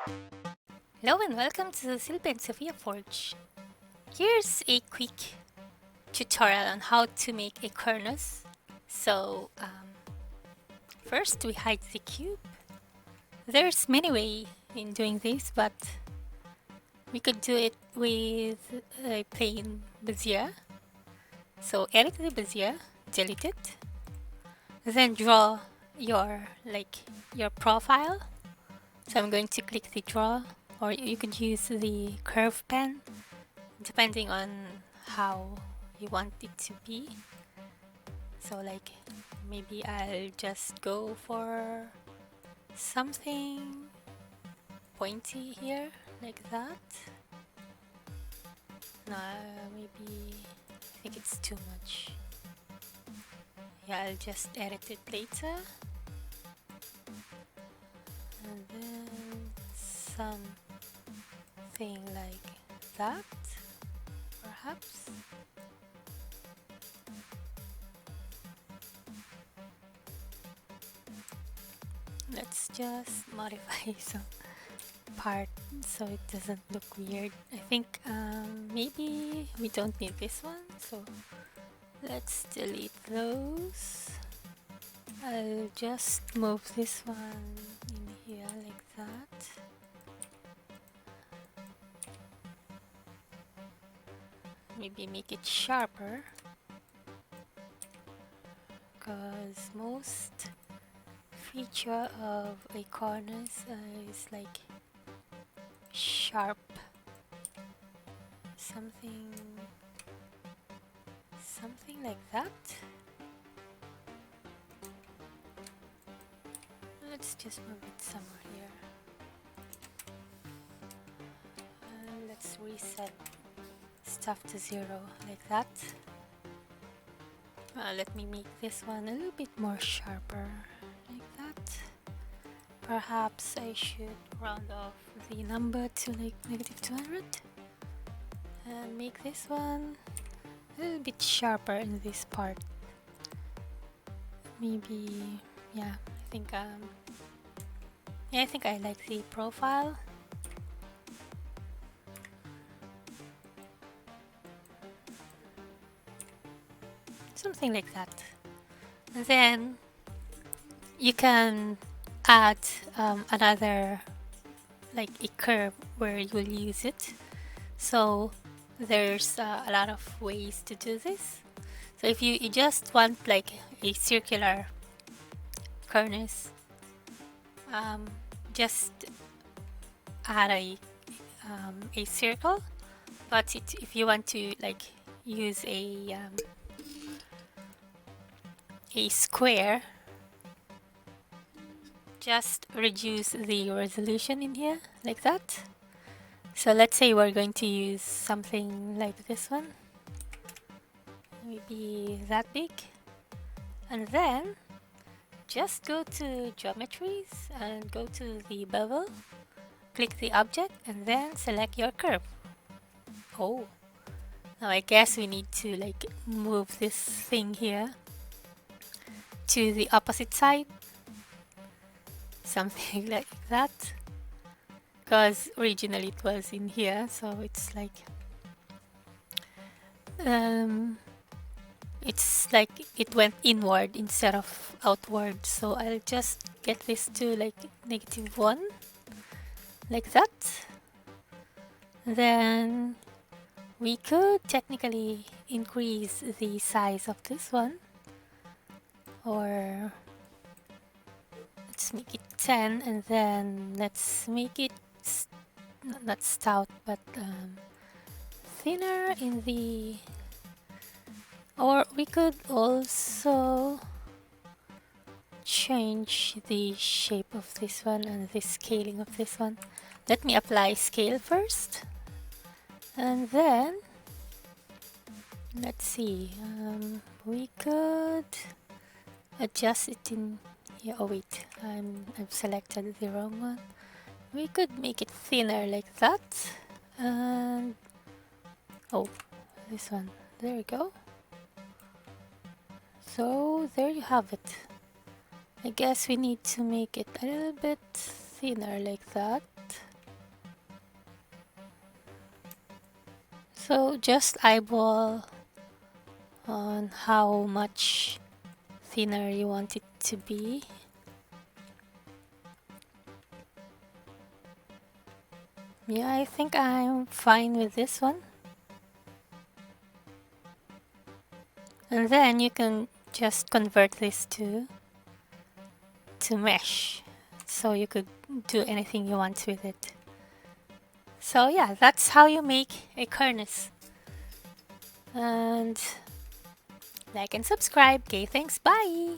Hello and welcome to Silvia and Sophia Forge. Here's a quick tutorial on how to make a cornice. So first we hide the cube. There's many ways in doing this, but we could do it with a plain bezier. So edit the bezier, delete it, then draw your profile. So I'm going to click the draw, or you could use the curve pen depending on how you want it to be. So maybe I'll just go for something pointy here like that. No, maybe I think it's too much. Yeah, I'll just edit it later. And then something like that, perhaps. Let's just modify some part so it doesn't look weird. I think maybe we don't need this one, so let's delete those. I'll just move this one in here like that. Maybe make it sharper, because most feature of a cornice is like sharp, something like that. Let's just move it somewhere here. Let's reset stuff to 0 like that. Let me make this one a little bit more sharper like that. Perhaps I should round off the number to like -200 and make this one a little bit sharper in this part. Maybe, yeah, I think I like the profile. Something like that. And then you can add another, like a curve where you will use it. So there's a lot of ways to do this. So if you just want like a circular cornice, just add a circle. But if you want to like use a square, just reduce the resolution in here like that. So let's say we're going to use something like this one, maybe that big, and then just go to geometries and go to the bevel, click the object, and then select your curve. Oh, now I guess we need to like move this thing here to the opposite side, something like that, because originally it was in here, so it's like it went inward instead of outward. So I'll just get this to like -1 like that. Then we could technically increase the size of this one, or let's make it 10, and then let's make it not stout but thinner in the, or we could also change the shape of this one and the scaling of this one. Let me apply scale first, and then let's see, we could adjust it in here. Oh wait, I've selected the wrong one. We could make it thinner like that, and oh, this one, there we go. So there you have it. I guess we need to make it a little bit thinner like that. So just eyeball on how much thinner you want it to be. Yeah, I think I'm fine with this one. And then you can just convert this to mesh. So you could do anything you want with it. So yeah, that's how you make a cornice. And like and subscribe. Okay, thanks. Bye.